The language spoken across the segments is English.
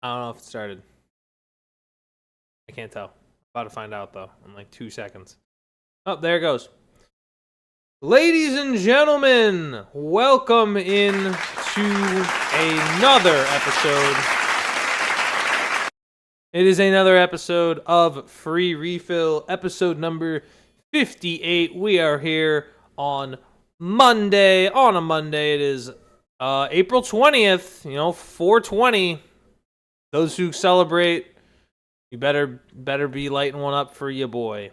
I don't know if it started. I can't tell. About to find out, though, in like 2 seconds. Oh, there it goes. Ladies and gentlemen, welcome in to another episode. It is another episode of Free Refill, episode number 58. We are here on Monday. On a Monday, it is April 20th, 420. Those who celebrate, you better be lighting one up for your boy.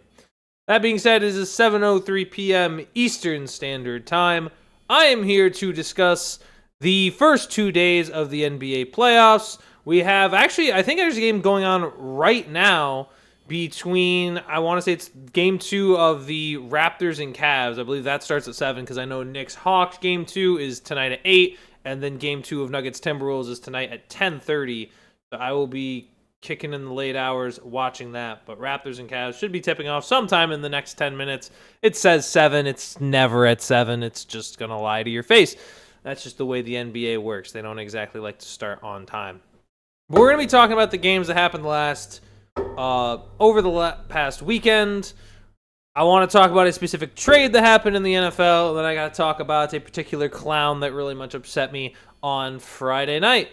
That being said, it is 7:03 p.m. Eastern Standard Time. I am here to discuss the first 2 days of the NBA playoffs. We have I think there's a game going on right now between, I want to say it's game 2 of the Raptors and Cavs. I believe that starts at 7 because I know Knicks-Hawks game 2 is tonight at 8, and then game 2 of Nuggets-Timberwolves is tonight at 10:30. So I will be kicking in the late hours watching that. But Raptors and Cavs should be tipping off sometime in the next 10 minutes. It says 7. It's never at 7. It's just going to lie to your face. That's just the way the NBA works. They don't exactly like to start on time. But we're going to be talking about the games that happened over the past weekend. I want to talk about a specific trade that happened in the NFL. And then I got to talk about a particular clown that really much upset me on Friday night.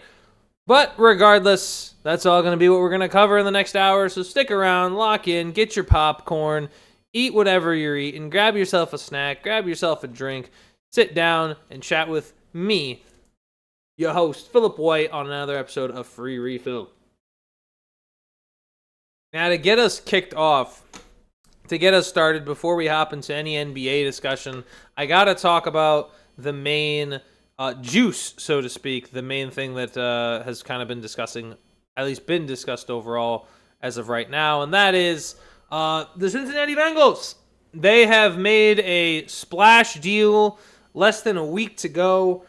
But regardless, that's all going to be what we're going to cover in the next hour. So stick around, lock in, get your popcorn, eat whatever you're eating, grab yourself a snack, grab yourself a drink, sit down and chat with me, your host, Philip White, on another episode of Free Refill. Now, to get us kicked off, to get us started before we hop into any NBA discussion, I got to talk about the main juice, so to speak, the main thing that has kind of been discussed overall as of right now, and that is the Cincinnati Bengals. They have made a splash deal less than a week to go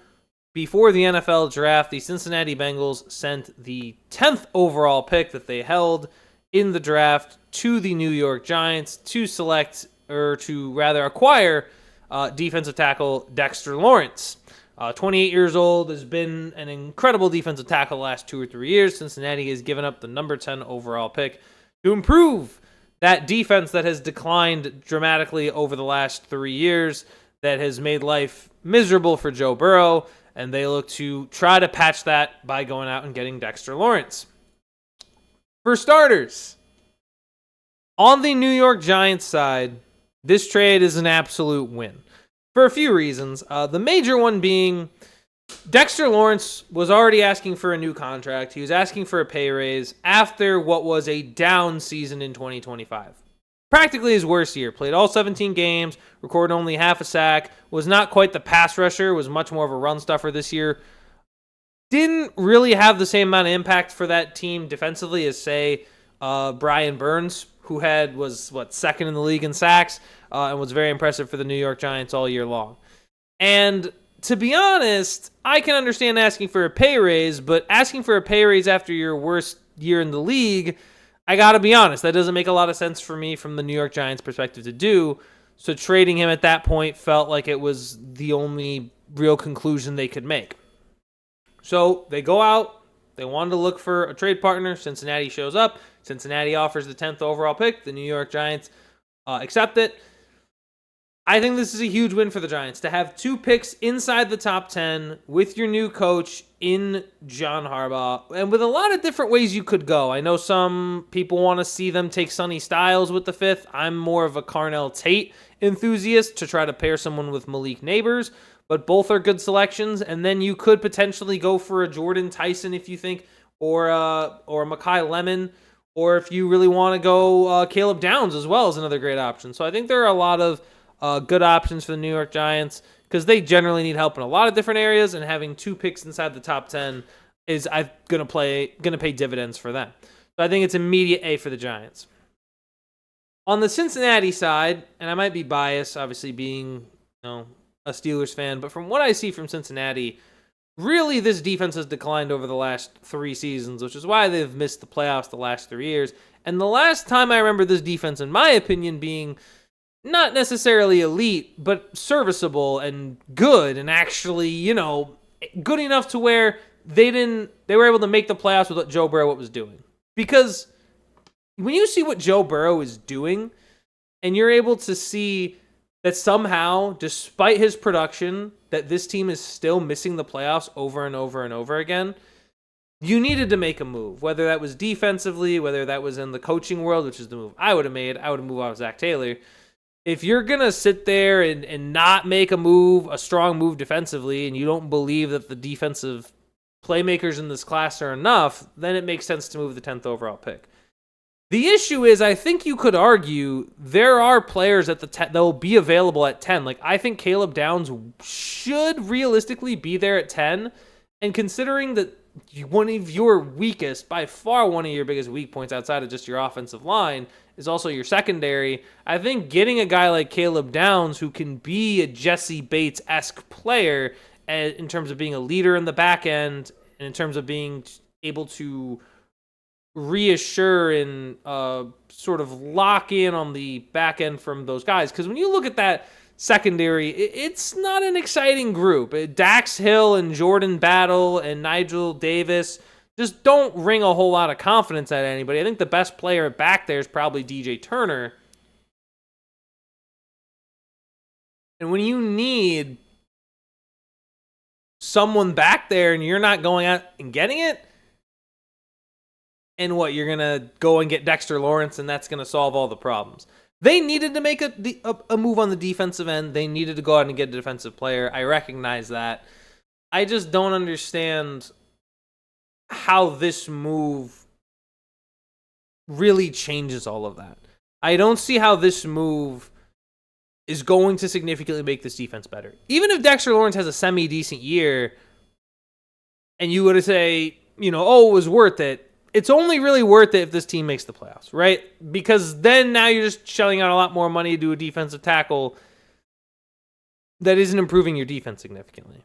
before the NFL draft. The Cincinnati Bengals sent the 10th overall pick that they held in the draft to the New York Giants to acquire defensive tackle Dexter Lawrence. 28 years old, has been an incredible defensive tackle the last 2 or 3 years. Cincinnati has given up the number 10 overall pick to improve that defense that has declined dramatically over the last 3 years, that has made life miserable for Joe Burrow, and they look to try to patch that by going out and getting Dexter Lawrence. For starters, on the New York Giants side, this trade is an absolute win. For a few reasons. The major one being Dexter Lawrence was already asking for a new contract. He was asking for a pay raise after what was a down season in 2025. Practically his worst year. Played all 17 games, recorded only half a sack, was not quite the pass rusher, was much more of a run stuffer this year. Didn't really have the same amount of impact for that team defensively as, say, Brian Burns, who was second in the league in sacks, and was very impressive for the New York Giants all year long. And to be honest, I can understand asking for a pay raise, but asking for a pay raise after your worst year in the league, I gotta be honest, that doesn't make a lot of sense for me from the New York Giants perspective to do. So trading him at that point felt like it was the only real conclusion they could make. So they go out. They wanted to look for a trade partner. Cincinnati shows up. Cincinnati offers the 10th overall pick. The New York Giants accept it. I think this is a huge win for the Giants to have 2 picks inside the top 10 with your new coach in John Harbaugh, and with a lot of different ways you could go. I know some people want to see them take Sonny Styles with the 5th. I'm more of a Carnell Tate enthusiast to try to pair someone with Malik Neighbors, but both are good selections. And then you could potentially go for a Jordan Tyson if you think, or a Mekhi Lemon, or if you really want to go Caleb Downs as well as another great option. So I think there are a lot of good options for the New York Giants because they generally need help in a lot of different areas, and having 2 picks inside the top 10 is going to pay dividends for them. So I think it's immediate A for the Giants. On the Cincinnati side, and I might be biased, obviously being a Steelers fan, but from what I see from Cincinnati, really this defense has declined over the last 3 seasons, which is why they've missed the playoffs the last 3 years. And the last time I remember this defense, in my opinion, being not necessarily elite, but serviceable and good, and actually, good enough to where they were able to make the playoffs with what Joe Burrow was doing. Because when you see what Joe Burrow is doing, and you're able to see that somehow, despite his production, that this team is still missing the playoffs over and over and over again, you needed to make a move, whether that was defensively, whether that was in the coaching world, which is the move I would have made. I would have moved on Zach Taylor. If you're going to sit there and not make a strong move defensively, and you don't believe that the defensive playmakers in this class are enough, then it makes sense to move the 10th overall pick. The issue is, I think you could argue there are players at that will be available at 10. Like, I think Caleb Downs should realistically be there at 10. And considering that one of your weakest, by far one of your biggest weak points outside of just your offensive line, is also your secondary, I think getting a guy like Caleb Downs who can be a Jesse Bates-esque player in terms of being a leader in the back end and in terms of being able to reassure and sort of lock in on the back end from those guys. Because when you look at that secondary, it's not an exciting group. Dax Hill and Jordan Battle and Nigel Davis just don't ring a whole lot of confidence at anybody. I think the best player back there is probably DJ Turner. And when you need someone back there and you're not going out and getting it, and what, you're going to go and get Dexter Lawrence and that's going to solve all the problems. They needed to make a move on the defensive end. They needed to go out and get a defensive player. I recognize that. I just don't understand how this move really changes all of that. I don't see how this move is going to significantly make this defense better. Even if Dexter Lawrence has a semi-decent year and you were to say, it was worth it, it's only really worth it if this team makes the playoffs, right? Because then now you're just shelling out a lot more money to do a defensive tackle that isn't improving your defense significantly.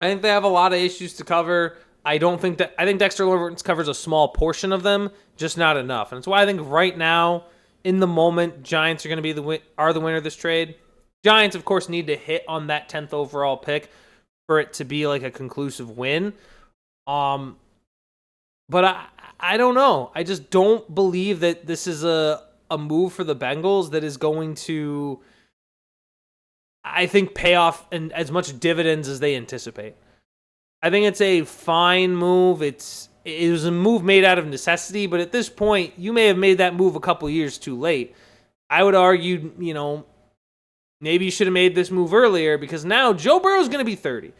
I think they have a lot of issues to cover. I think Dexter Lawrence covers a small portion of them, just not enough. And it's why I think right now, in the moment, Giants are going to be the winner of this trade. Giants, of course, need to hit on that 10th overall pick for it to be like a conclusive win. But I don't know. I just don't believe that this is a move for the Bengals that is going to, I think, pay off in as much dividends as they anticipate. I think it's a fine move. It was a move made out of necessity, but at this point, you may have made that move a couple years too late. I would argue, maybe you should have made this move earlier because now Joe Burrow's going to be 30.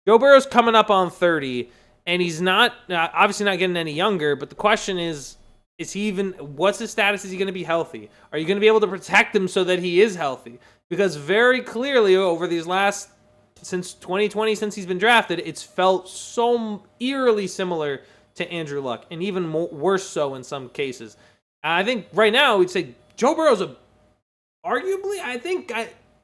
Joe Burrow's coming up on 30. And he's not, obviously not getting any younger, but the question is what's his status? Is he going to be healthy? Are you going to be able to protect him so that he is healthy? Because very clearly over these since 2020, since he's been drafted, it's felt so eerily similar to Andrew Luck, and even worse so in some cases. I think right now we'd say Joe Burrow's arguably,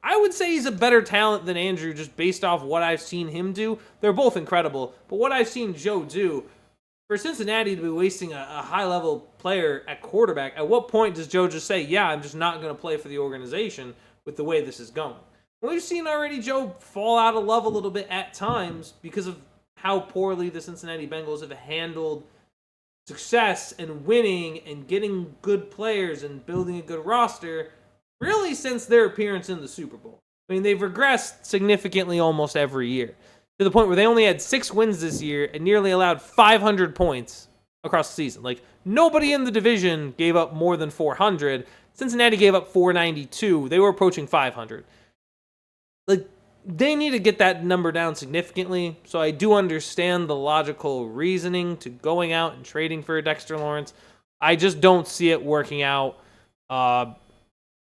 I would say he's a better talent than Andrew just based off what I've seen him do. They're both incredible, but what I've seen Joe do, for Cincinnati to be wasting a high-level player at quarterback, at what point does Joe just say, yeah, I'm just not going to play for the organization with the way this is going? Well, we've seen already Joe fall out of love a little bit at times because of how poorly the Cincinnati Bengals have handled success and winning and getting good players and building a good roster really since their appearance in the Super Bowl. I mean, they've regressed significantly almost every year to the point where they only had 6 wins this year and nearly allowed 500 points across the season. Like, nobody in the division gave up more than 400. Cincinnati gave up 492. They were approaching 500. Like, they need to get that number down significantly. So I do understand the logical reasoning to going out and trading for Dexter Lawrence. I just don't see it working out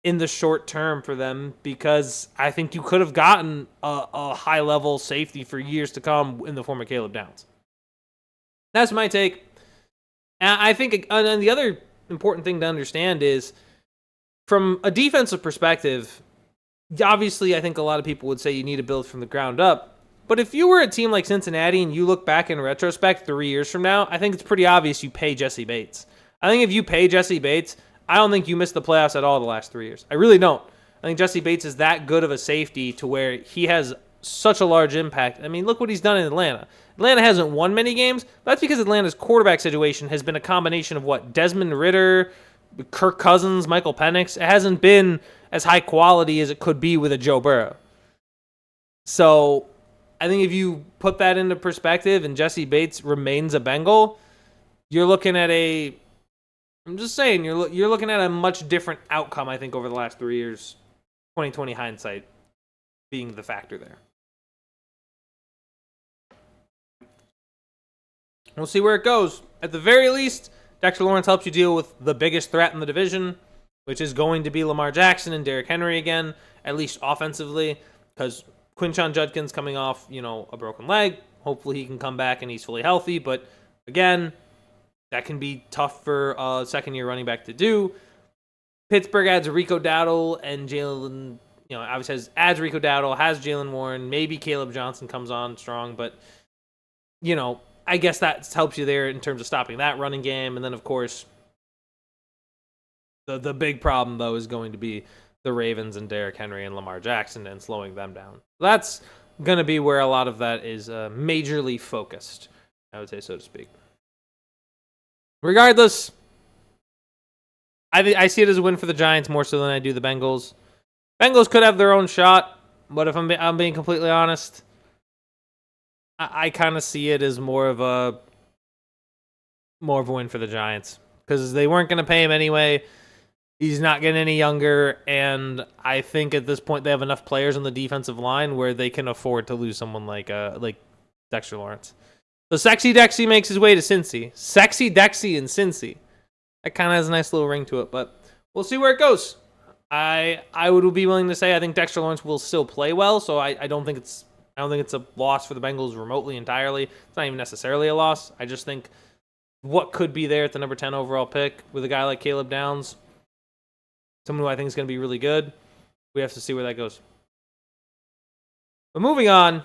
in the short term for them because I think you could have gotten a high-level safety for years to come in the form of Caleb Downs. That's my take. And I think and the other important thing to understand is from a defensive perspective, obviously I think a lot of people would say you need to build from the ground up. But if you were a team like Cincinnati and you look back in retrospect 3 years from now, I think it's pretty obvious you pay Jesse Bates. I think if you pay Jesse Bates, I don't think you missed the playoffs at all the last 3 years. I really don't. I think Jesse Bates is that good of a safety to where he has such a large impact. I mean, look what he's done in Atlanta. Atlanta hasn't won many games. That's because Atlanta's quarterback situation has been a combination of what? Desmond Ridder, Kirk Cousins, Michael Penix. It hasn't been as high quality as it could be with a Joe Burrow. So I think if you put that into perspective and Jesse Bates remains a Bengal, you're looking at I'm just saying, you're looking at a much different outcome, I think, over the last 3 years. 2020 hindsight being the factor there. We'll see where it goes. At the very least, Dexter Lawrence helps you deal with the biggest threat in the division, which is going to be Lamar Jackson and Derrick Henry again, at least offensively, because Quinshon Judkins coming off, a broken leg. Hopefully he can come back and he's fully healthy. But again, that can be tough for a second-year running back to do. Pittsburgh adds Rico Dowdle and Jalen, obviously adds Rico Dowdle, has Jalen Warren. Maybe Caleb Johnson comes on strong, but, I guess that helps you there in terms of stopping that running game. And then, of course, the big problem, though, is going to be the Ravens and Derrick Henry and Lamar Jackson and slowing them down. That's going to be where a lot of that is majorly focused, I would say, so to speak. Regardless, I see it as a win for the Giants more so than I do the Bengals. Bengals could have their own shot, but if I'm being completely honest, I kind of see it as more of a win for the Giants because they weren't going to pay him anyway. He's not getting any younger, and I think at this point they have enough players on the defensive line where they can afford to lose someone like Dexter Lawrence. So Sexy Dexy makes his way to Cincy. Sexy Dexy and Cincy. That kind of has a nice little ring to it, but we'll see where it goes. I would be willing to say I think Dexter Lawrence will still play well, so I don't think it's a loss for the Bengals remotely entirely. It's not even necessarily a loss. I just think what could be there at the number 10 overall pick with a guy like Caleb Downs, someone who I think is going to be really good. We have to see where that goes. But moving on,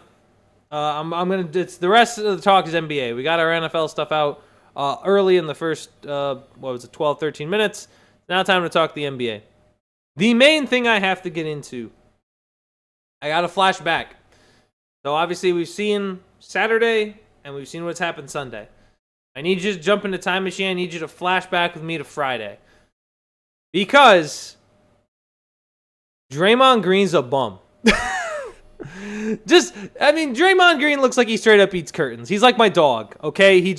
it's the rest of the talk is NBA. We got our NFL stuff out early in the first 12, 13 minutes. Now time to talk the NBA. The main thing I have to get into, I got to flash back. So obviously we've seen Saturday and we've seen what's happened Sunday. I need you to jump in the time machine. I need you to flash back with me to Friday. Because Draymond Green's a bum. Draymond Green looks like he straight up eats curtains. He's like my dog, okay? He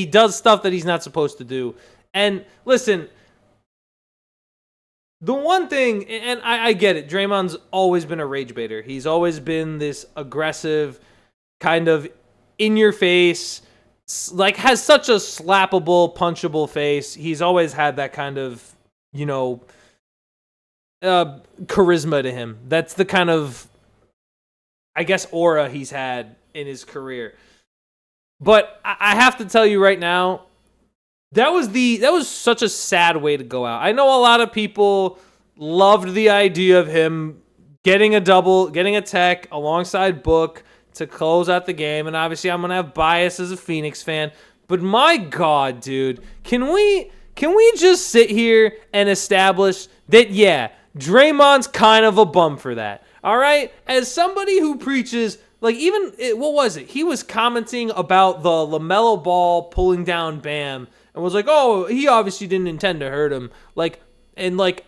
does stuff that he's not supposed to do. And listen, the one thing, and I get it, Draymond's always been a rage baiter. He's always been this aggressive, kind of in your face, has such a slappable, punchable face. He's always had that kind of, charisma to him. That's the kind of, I guess, aura he's had in his career. But I have to tell you right now, that was such a sad way to go out. I know a lot of people loved the idea of him getting a tech alongside Book to close out the game, and obviously I'm gonna have bias as a Phoenix fan. But my God, dude, can we just sit here and establish that Draymond's kind of a bum for that? All right, as somebody who preaches, what was it? He was commenting about the LaMelo Ball pulling down Bam. And was like, oh, he obviously didn't intend to hurt him.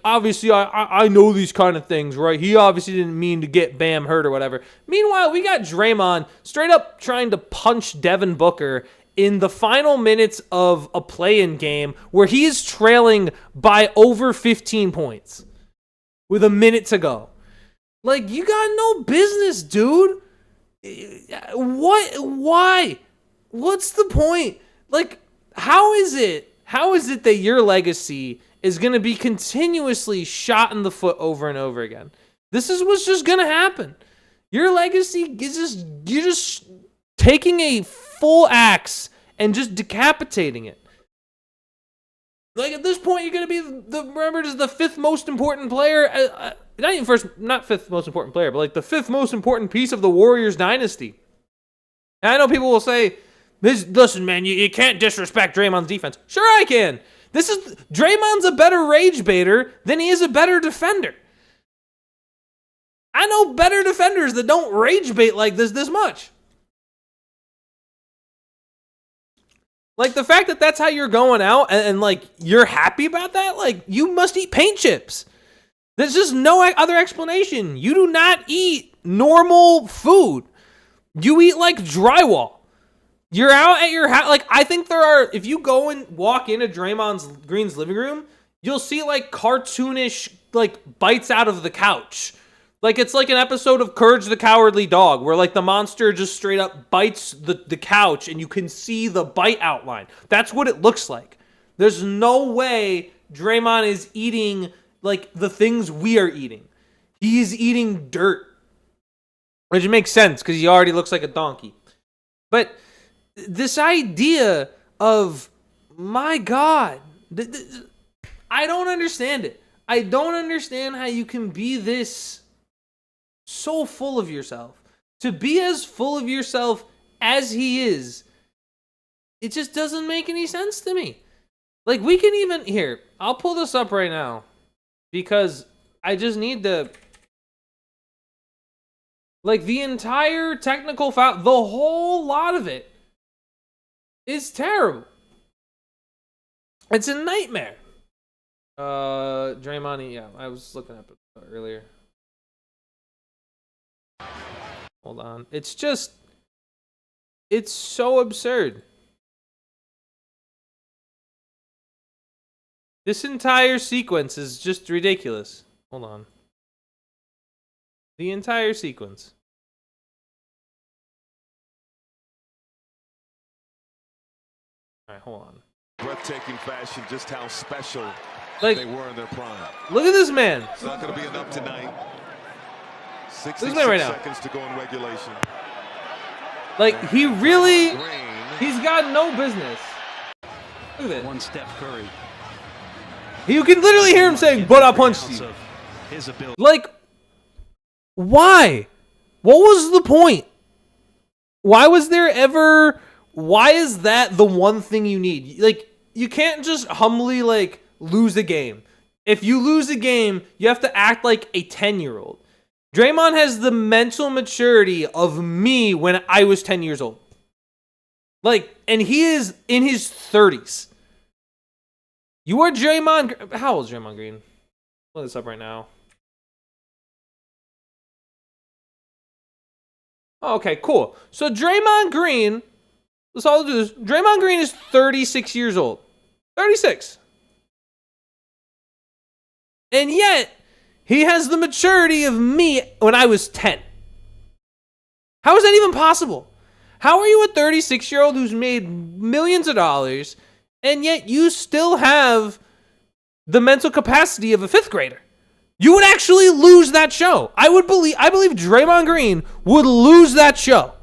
Obviously, I know these kind of things, right? He obviously didn't mean to get Bam hurt or whatever. Meanwhile, we got Draymond straight up trying to punch Devin Booker in the final minutes of a play-in game where he is trailing by over 15 points with a minute to go. You got no business, dude. What? Why? What's the point? How is it that your legacy is going to be continuously shot in the foot over and over again? This is what's just going to happen. Your legacy is you're just taking a full axe and just decapitating it. At this point, you're going to be remembered as the fifth most important player. Not fifth most important player, but the fifth most important piece of the Warriors dynasty. And I know people will say, listen, man, you can't disrespect Draymond's defense. Sure I can. Draymond's a better rage baiter than he is a better defender. I know better defenders that don't rage bait like this much. Like, the fact that that's how you're going out and like, you're happy about that, like, you must eat paint chips. There's just no other explanation. You do not eat normal food. You eat, like, drywall. You're out at your house. Like, I think there are, if you go and walk into Draymond Green's living room, you'll see, like, cartoonish, like, bites out of the couch. Like, it's like an episode of Courage the Cowardly Dog where, like, the monster just straight up bites the couch and you can see the bite outline. That's what it looks like. There's no way Draymond is eating, like, the things we are eating. He's eating dirt. Which makes sense because he already looks like a donkey. But this idea of, my God, I don't understand it. I don't understand how you can be this so full of yourself. To be as full of yourself as he is, it just doesn't make any sense to me. Like, we can even, here, I'll pull this up right now because I just need to, like, the entire technical foul, the whole lot of it is terrible. It's a nightmare. Draymond, yeah, I was looking at it earlier. Hold on. It's just, it's so absurd. This entire sequence is just ridiculous. Hold on. The entire sequence. All right, hold on. Breathtaking fashion, just how special they were in their prime. Look at this man. It's not going to be enough tonight. 66 right seconds to go in regulation. Like, he really, he's got no business. Look at that. One Steph Curry. You can literally hear him saying, "But I punched you." Like, why? What was the point? Why was there ever, why is that the one thing you need? Like, you can't just humbly, like, lose a game. If you lose a game, you have to act like a 10-year-old. Draymond has the mental maturity of me when I was 10 years old. Like, and he is in his 30s. You are Draymond. How old is Draymond Green? Look this up right now. Oh, okay, cool. So Draymond Green, let's all do this. Draymond Green is 36 years old. 36. And yet, he has the maturity of me when I was 10. How is that even possible? How are you a 36-year-old who's made millions of dollars, and yet you still have the mental capacity of a 5th grader? You would actually lose that show. I believe Draymond Green would lose that show.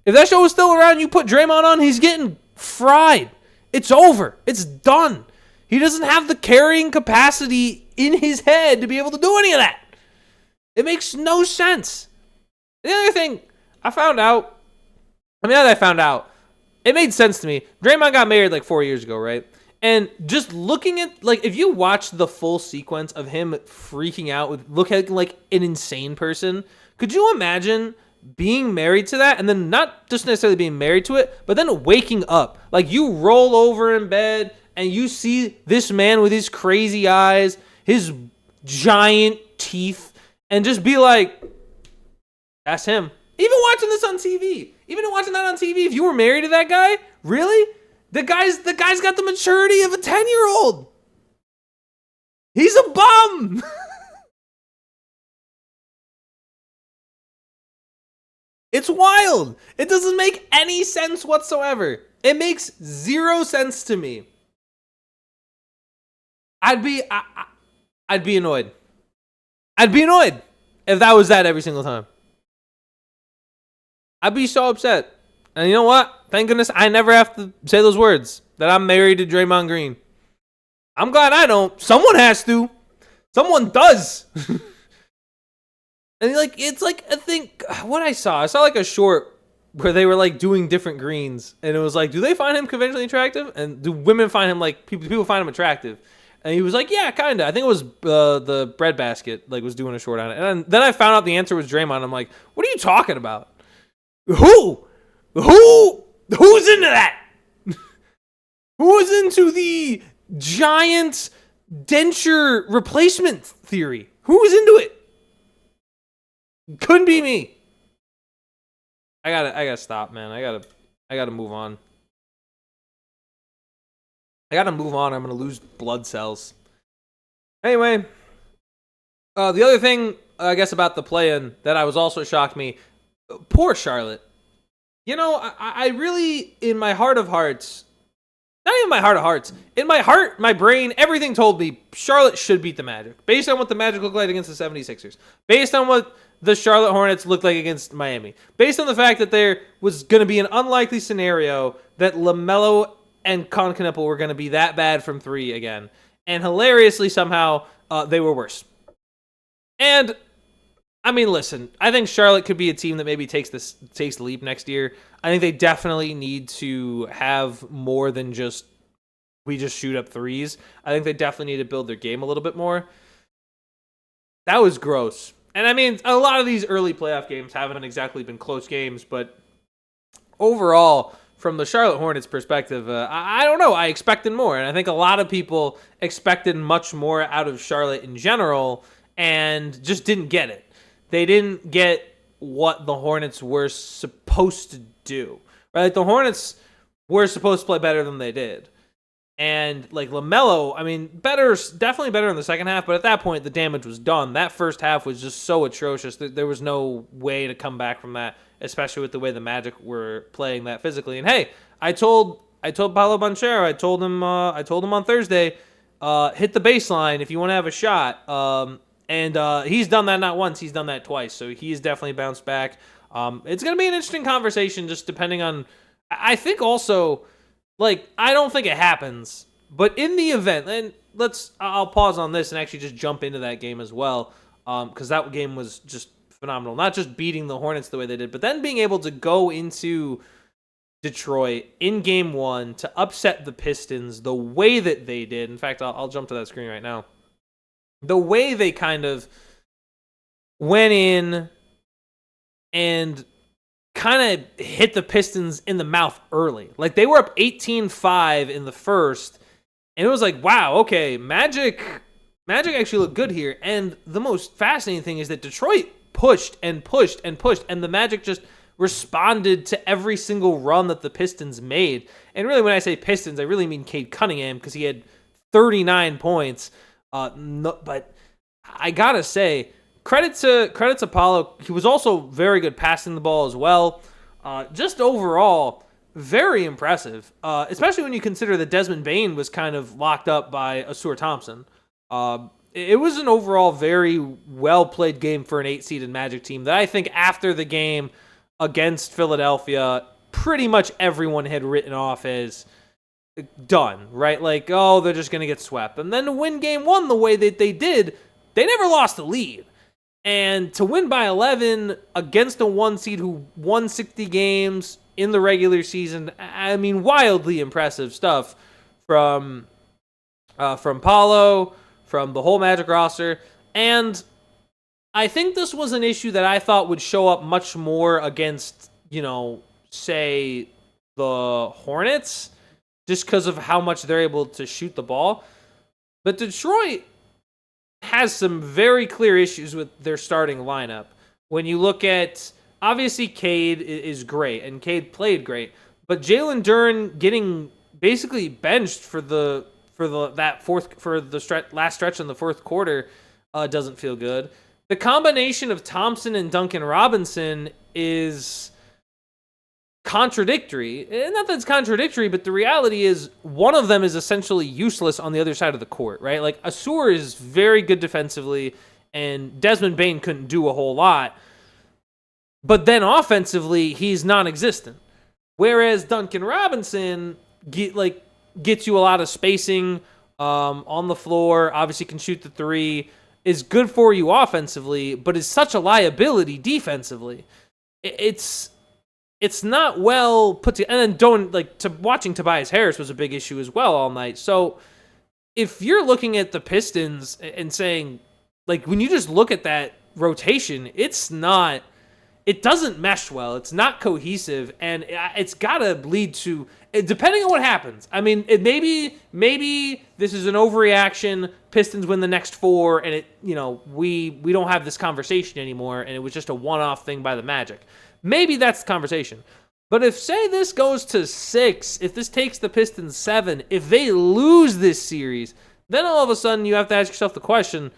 If that show was still around, you put Draymond on, he's getting fried. It's over. It's done. He doesn't have the carrying capacity in his head to be able to do any of that. It makes no sense. The other thing I found out, it made sense to me. Draymond got married like 4 years ago, right? And just looking at, like, if you watch the full sequence of him freaking out with looking like an insane person, could you imagine being married to that and then not just necessarily being married to it, but then waking up? Like, you roll over in bed and you see this man with his crazy eyes, his giant teeth, and just be like, that's him. Even watching this on TV, if you were married to that guy, really? The guy's got the maturity of a 10-year-old. He's a bum. It's wild. It doesn't make any sense whatsoever. It makes zero sense to me. I'd be annoyed. I'd be annoyed if that was that every single time. I'd be so upset. And you know what? Thank goodness I never have to say those words, that I'm married to Draymond Green. I'm glad I don't. Someone has to. Someone does. And like, it's like, I think, what I saw like a short where they were like doing different greens. And it was like, do they find him conventionally attractive? And do women find him, like, people find him attractive? And he was like, yeah, kind of. I think it was the breadbasket was doing a short on it. And then I found out the answer was Draymond. I'm like, what are you talking about? Who's into that? Who's into the giant denture replacement theory? Who's into it? Couldn't be me. I gotta stop, man. I gotta move on. I gotta move on. I'm gonna lose blood cells. Anyway, the other thing I guess about the play-in that I was also shocked me. Poor Charlotte. You know, I really, in my heart of hearts, not even my heart of hearts, in my heart, my brain, everything told me Charlotte should beat the Magic. Based on what the Magic looked like against the 76ers. Based on what the Charlotte Hornets looked like against Miami. Based on the fact that there was going to be an unlikely scenario that LaMelo and Concaniple were going to be that bad from three again. And hilariously, somehow, they were worse. And I mean, listen, I think Charlotte could be a team that maybe takes the leap next year. I think they definitely need to have more than just we just shoot up threes. I think they definitely need to build their game a little bit more. That was gross. And I mean, a lot of these early playoff games haven't exactly been close games, but overall, from the Charlotte Hornets perspective, I don't know. I expected more, and I think a lot of people expected much more out of Charlotte in general and just didn't get it. They didn't get what the Hornets were supposed to do. Right? Like the Hornets were supposed to play better than they did. And like LaMelo, I mean, definitely better in the second half, but at that point the damage was done. That first half was just so atrocious that there was no way to come back from that, especially with the way the Magic were playing that physically. And hey, I told Paolo Banchero, I told him on Thursday, hit the baseline if you want to have a shot. And he's done that not once, he's done that twice. So he's definitely bounced back. It's going to be an interesting conversation just depending on, I think also, I don't think it happens, but in the event, and I'll pause on this and actually just jump into that game as well, because that game was just phenomenal. Not just beating the Hornets the way they did, but then being able to go into Detroit in game one to upset the Pistons the way that they did. In fact, I'll jump to that screen right now. The way they kind of went in and kind of hit the Pistons in the mouth early. Like, they were up 18-5 in the first, and it was like, wow, okay, Magic actually looked good here. And the most fascinating thing is that Detroit pushed and pushed and pushed, and the Magic just responded to every single run that the Pistons made. And really, when I say Pistons, I really mean Cade Cunningham, because he had 39 points. But I gotta say, credit to Paolo. He was also very good passing the ball as well. Just overall, very impressive. Especially when you consider that Desmond Bane was kind of locked up by Ausar Thompson. It was an overall very well played game for an 8-seeded Magic team that I think after the game against Philadelphia, pretty much everyone had written off as done, right? Like, oh, they're just going to get swept. And then to win game one the way that they did, they never lost the lead. And to win by 11 against a 1 seed who won 60 games in the regular season, I mean, wildly impressive stuff from Paolo, from the whole Magic roster. And I think this was an issue that I thought would show up much more against, say, the Hornets, just because of how much they're able to shoot the ball. But Detroit has some very clear issues with their starting lineup. When you look at, obviously Cade is great, and Cade played great, but Jalen Duren getting basically benched for the last stretch in the fourth quarter doesn't feel good. The combination of Thompson and Duncan Robinson is contradictory. Not that it's contradictory, but the reality is one of them is essentially useless on the other side of the court, right? Like, Ausar is very good defensively, and Desmond Bane couldn't do a whole lot. But then offensively, he's non-existent. Whereas Duncan Robinson gets you a lot of spacing on the floor, obviously can shoot the three, is good for you offensively, but is such a liability defensively. It's not well put together. And then watching Tobias Harris was a big issue as well all night. So if you're looking at the Pistons and saying, like, when you just look at that rotation, it doesn't mesh well. It's not cohesive, and it's got to lead to, depending on what happens. I mean, maybe this is an overreaction. Pistons win the next 4, and we don't have this conversation anymore, and it was just a one-off thing by the Magic. Maybe that's the conversation. But if, say, this goes to 6, if this takes the Pistons 7, if they lose this series, then all of a sudden you have to ask yourself the question,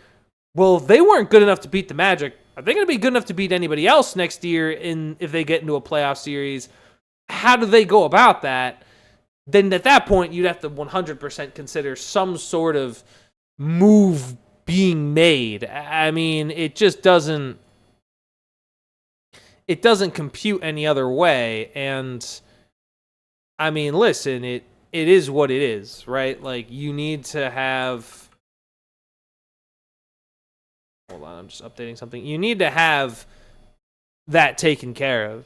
well, if they weren't good enough to beat the Magic, are they going to be good enough to beat anybody else next year if they get into a playoff series? How do they go about that? Then at that point, you'd have to 100% consider some sort of move being made. I mean, it just doesn't compute any other way. And I mean, listen, it is what it is, right? Like, you need to have, hold on, I'm just updating something. You need to have that taken care of.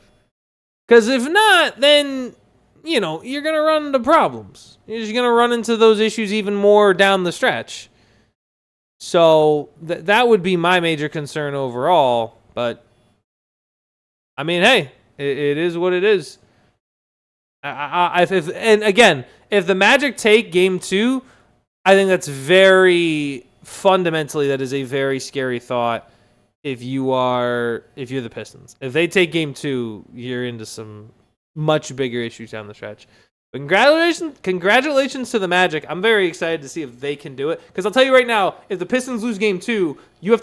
Because if not, then, you're going to run into problems. You're just going to run into those issues even more down the stretch. So that would be my major concern overall. But, I mean, hey, it is what it is. And again, if the Magic take Game 2, I think that's fundamentally, that is a very scary thought if you're the Pistons. If they take Game 2, you're into some much bigger issues down the stretch. But congratulations to the Magic. I'm very excited to see if they can do it. Because I'll tell you right now, if the Pistons lose Game 2, you have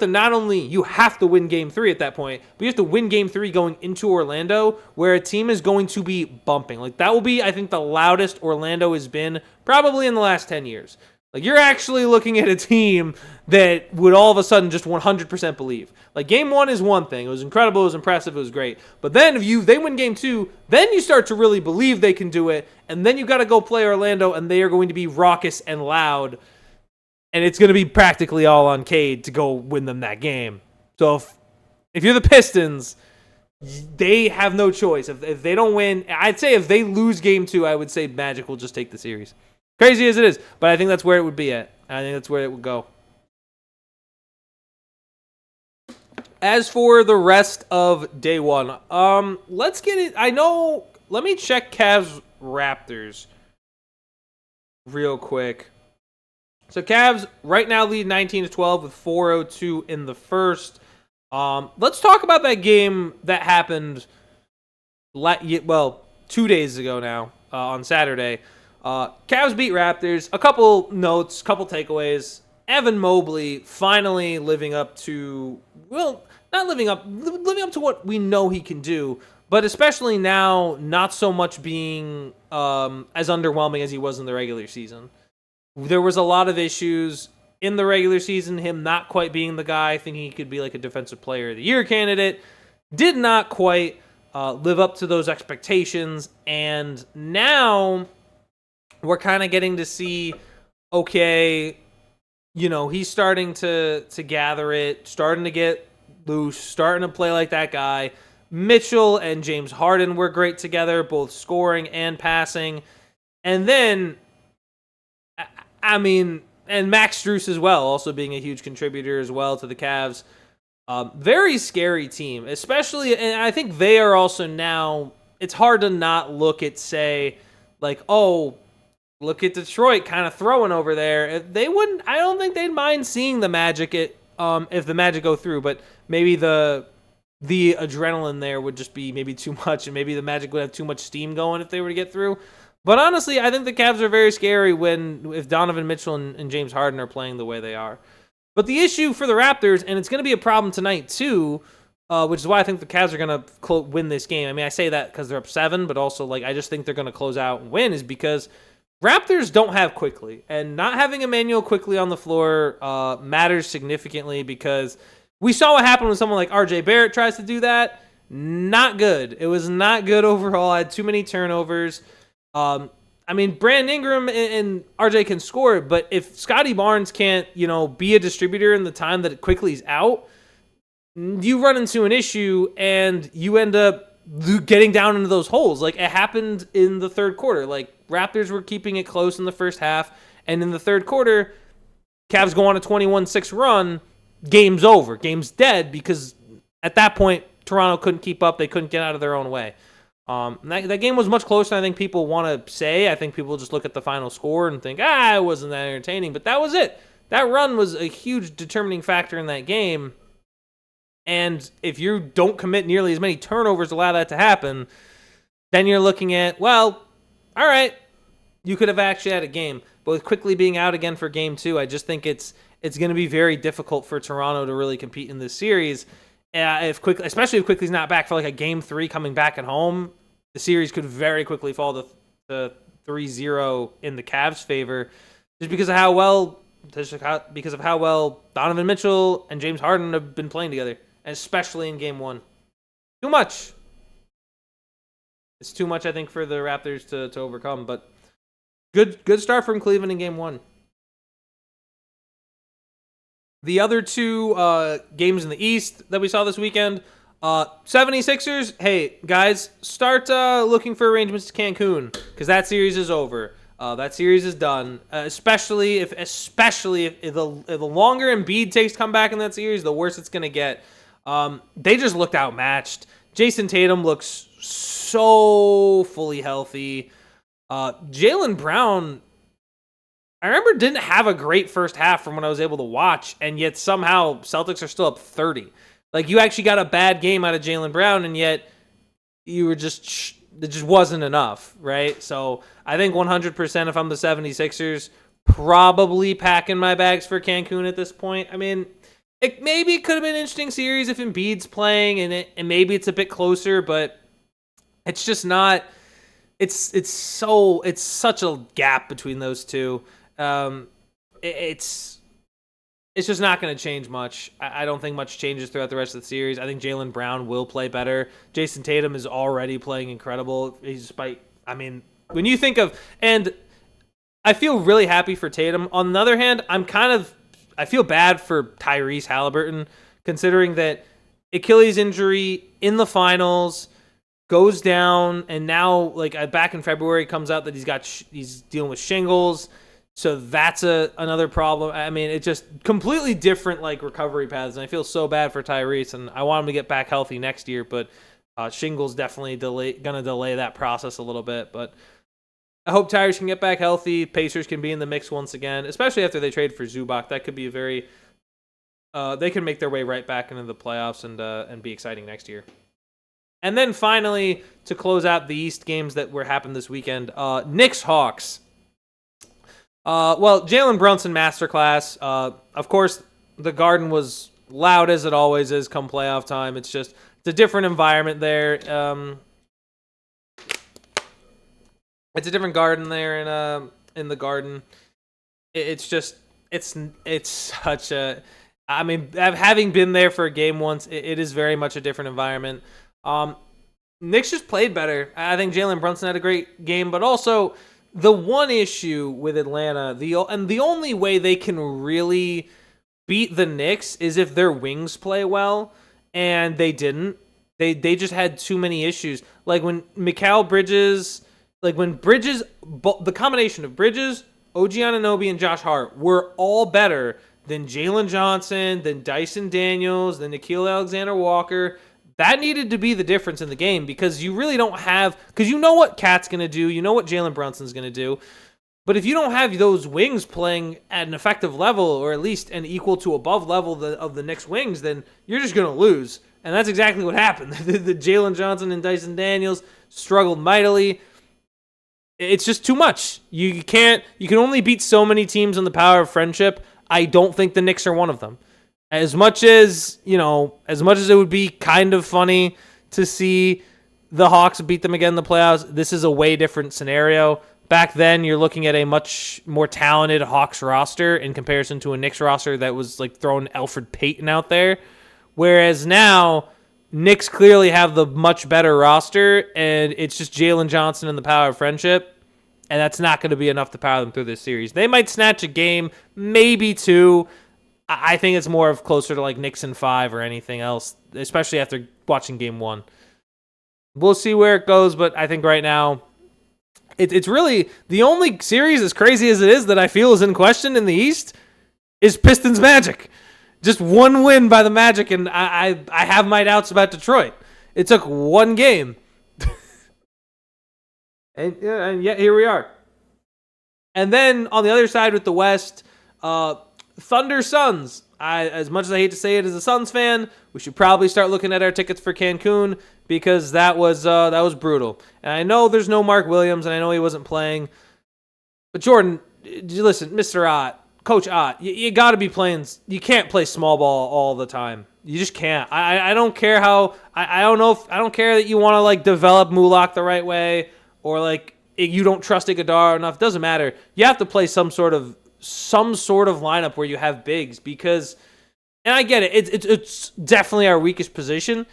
to win Game 3 at that point, but you have to win Game 3 going into Orlando, where a team is going to be bumping. Like, that will be, I think, the loudest Orlando has been probably in the last 10 years. Like, you're actually looking at a team that would all of a sudden just 100% believe. Like, Game 1 is one thing. It was incredible. It was impressive. It was great. But then if they win Game 2, then you start to really believe they can do it. And then you got to go play Orlando, and they are going to be raucous and loud. And it's going to be practically all on Cade to go win them that game. So if you're the Pistons, they have no choice. If they don't win, I'd say if they lose Game 2, I would say Magic will just take the series. Crazy as it is, but I think that's where it would be at. I think that's where it would go. As for the rest of day 1, let's get it. Let me check Cavs Raptors real quick. So Cavs right now lead 19-12 with 4:02 in the first. Let's talk about that game that happened 2 days ago now, on Saturday. Cavs beat Raptors. A couple notes, couple takeaways. Evan Mobley finally living up to, living up to what we know he can do, but especially now, not so much being as underwhelming as he was in the regular season. There was a lot of issues in the regular season, him not quite being the guy, thinking he could be like a defensive player of the year candidate. Did not quite live up to those expectations, and now we're kind of getting to see, okay, he's starting to gather it, starting to get loose, starting to play like that guy. Mitchell and James Harden were great together, both scoring and passing. And then, and Max Strus as well, also being a huge contributor as well to the Cavs. Very scary team, especially, and I think they are also now, it's hard to not look at, say, like, oh, look at Detroit kind of throwing over there. I don't think they'd mind seeing the Magic if the Magic go through, but maybe the adrenaline there would just be maybe too much, and maybe the Magic would have too much steam going if they were to get through. But honestly, I think the Cavs are very scary if Donovan Mitchell and James Harden are playing the way they are. But the issue for the Raptors, and it's going to be a problem tonight too, which is why I think the Cavs are going to win this game. I mean, I say that because they're up 7, but also I just think they're going to close out and win, is because Raptors don't have Quickley, and not having Emmanuel Quickley on the floor matters significantly, because we saw what happened when someone like RJ Barrett tries to do that. Not good. It was not good overall. I had too many turnovers. Brandon Ingram and RJ can score, but if Scotty Barnes can't, be a distributor in the time that Quickley's out, you run into an issue and you end up getting down into those holes. Like it happened in the third quarter. Like Raptors were keeping it close in the first half, And in the third quarter, Cavs go on a 21-6 run, game's over. Game's dead because at that point, Toronto couldn't keep up. They couldn't get out of their own way. That game was much closer than I think people want to say. I think people just look at the final score and think, it wasn't that entertaining. But that was it. That run was a huge determining factor in that game. And if you don't commit nearly as many turnovers to allow that to happen, then you're looking at, well, all right, you could have actually had a game. But with Quickley being out again for game 2, I just think it's going to be very difficult for Toronto to really compete in this series. Especially if Quickley's not back for like a game 3 coming back at home, the series could very quickly fall to 3-0 in the Cavs' favor, just because of how well Donovan Mitchell and James Harden have been playing together, especially in game 1. Too much. It's too much, I think, for the Raptors to overcome. But good start from Cleveland in game 1. The other 2 games in the East that we saw this weekend, 76ers, hey, guys, start looking for arrangements to Cancun because that series is over. That series is done, especially if the longer Embiid takes to come back in that series, the worse it's going to get. They just looked outmatched. Jason Tatum looks so fully healthy. Jaylen Brown, I remember, didn't have a great first half from when I was able to watch, and yet somehow Celtics are still up 30. Like, you actually got a bad game out of Jaylen Brown, and yet you were it just wasn't enough, right? So I think 100% if I'm the 76ers, probably packing my bags for Cancun at this point. I mean, maybe it could have been an interesting series if Embiid's playing, and maybe it's a bit closer, but it's just not. It's such a gap between those two. It's just not going to change much. I don't think much changes throughout the rest of the series. I think Jaylen Brown will play better. Jason Tatum is already playing incredible. When you think of, and I feel really happy for Tatum. On the other hand, I feel bad for Tyrese Halliburton, considering that Achilles injury in the finals goes down, and now back in February comes out that he's dealing with shingles. So that's another problem. I mean, it's just completely different recovery paths, and I feel so bad for Tyrese, and I want him to get back healthy next year, but shingles definitely going to delay that process a little bit. But I hope Tyrese can get back healthy. Pacers can be in the mix once again, especially after they trade for Zubac. That could be they can make their way right back into the playoffs and be exciting next year. And then finally, to close out the East games that happened this weekend, Knicks-Hawks. Jalen Brunson masterclass. Of course, the Garden was loud as it always is come playoff time. It's a different environment there. It's a different Garden there in the Garden. It's such a. I mean, having been there for a game once, it is very much a different environment. Knicks just played better. I think Jalen Brunson had a great game, but also the one issue with Atlanta, the only way they can really beat the Knicks is if their wings play well, and they didn't. They just had too many issues. Like when Mikal Bridges, the combination of Bridges, OG Anunoby, and Josh Hart were all better than Jalen Johnson, than Dyson Daniels, than Nickeil Alexander-Walker. That needed to be the difference in the game because you really don't have – because you know what Cat's going to do. You know what Jalen Brunson's going to do. But if you don't have those wings playing at an effective level or at least an equal to above level of the Knicks wings, then you're just going to lose. And that's exactly what happened. The Jalen Johnson and Dyson Daniels struggled mightily. It's just too much. You can only beat so many teams on the power of friendship. I don't think the Knicks are one of them. As much as it would be kind of funny to see the Hawks beat them again in the playoffs, this is a way different scenario. Back then, you're looking at a much more talented Hawks roster in comparison to a Knicks roster that was throwing Elfrid Payton out there. Whereas now, Knicks clearly have the much better roster, and it's just Jalen Johnson and the power of friendship. And that's not going to be enough to power them through this series. They might snatch a game, maybe two. I think it's more of closer to Knicks in 5 or anything else, especially after watching game 1. We'll see where it goes, but I think right now It's really the only series, as crazy as it is, that I feel is in question in the East is Pistons Magic. Just one win by the Magic, and I have my doubts about Detroit. It took one game. and yet here we are. And then on the other side with the West, Thunder Suns. As much as I hate to say it as a Suns fan, we should probably start looking at our tickets for Cancun because that was brutal. And I know there's no Mark Williams, and I know he wasn't playing. But Jordan, listen, Mr. Ott, Coach Ott, you got to be playing. You can't play small ball all the time. You just can't. I don't care how. I don't care that you want to like develop Mulak the right way or like you don't trust Iguodala enough. It doesn't matter. You have to play some sort of lineup where you have bigs because, and I get it. It's definitely our weakest position,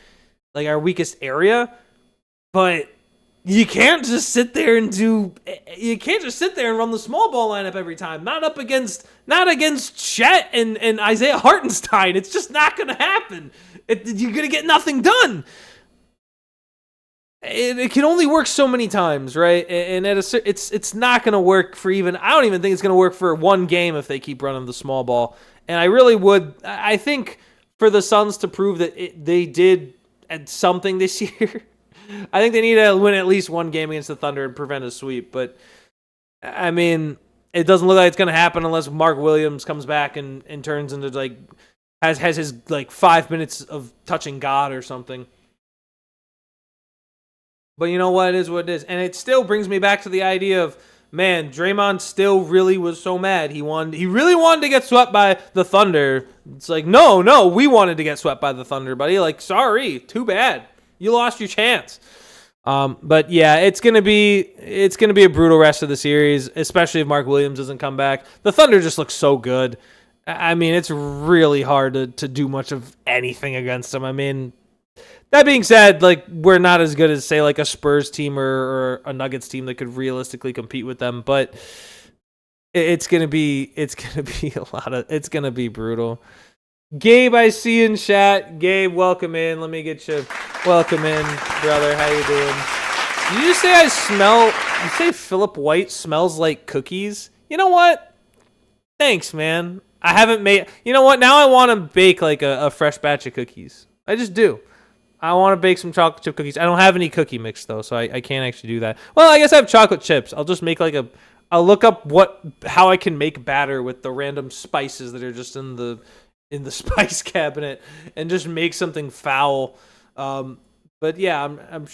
like our weakest area, but. You can't just sit there and run the small ball lineup every time. Not against Chet and Isaiah Hartenstein. It's just not going to happen. You're going to get nothing done. It can only work so many times, right? And it's not going to work for even. I don't even think it's going to work for one game if they keep running the small ball. And I think for the Suns to prove that they did something this year. I think they need to win at least one game against the Thunder and prevent a sweep. But, I mean, it doesn't look like it's going to happen unless Mark Williams comes back and turns into, like, has his, like, 5 minutes of touching God or something. But you know what? It is what it is. And it still brings me back to the idea of, man, Draymond still really was so mad. He really wanted to get swept by the Thunder. It's like, no, we wanted to get swept by the Thunder, buddy. Like, sorry, too bad. You lost your chance. But yeah, it's gonna be a brutal rest of the series, especially if Mark Williams doesn't come back. The Thunder just look so good. I mean, it's really hard to do much of anything against them. I mean, that being said, like we're not as good as say like a Spurs team or a Nuggets team that could realistically compete with them. But it's gonna be it's gonna be brutal. Gabe, I see in chat. Gabe, welcome in. Let me get you. Welcome in, brother. How you doing? Did you say you say Philip White smells like cookies? You know what? Thanks, man. I haven't made. You know what? Now I want to bake like a fresh batch of cookies. I just do. I want to bake some chocolate chip cookies. I don't have any cookie mix though, so I can't actually do that. Well, I guess I have chocolate chips. I'll just make like I'll look up how I can make batter with the random spices that are just in the spice cabinet and just make something foul. But yeah, I'm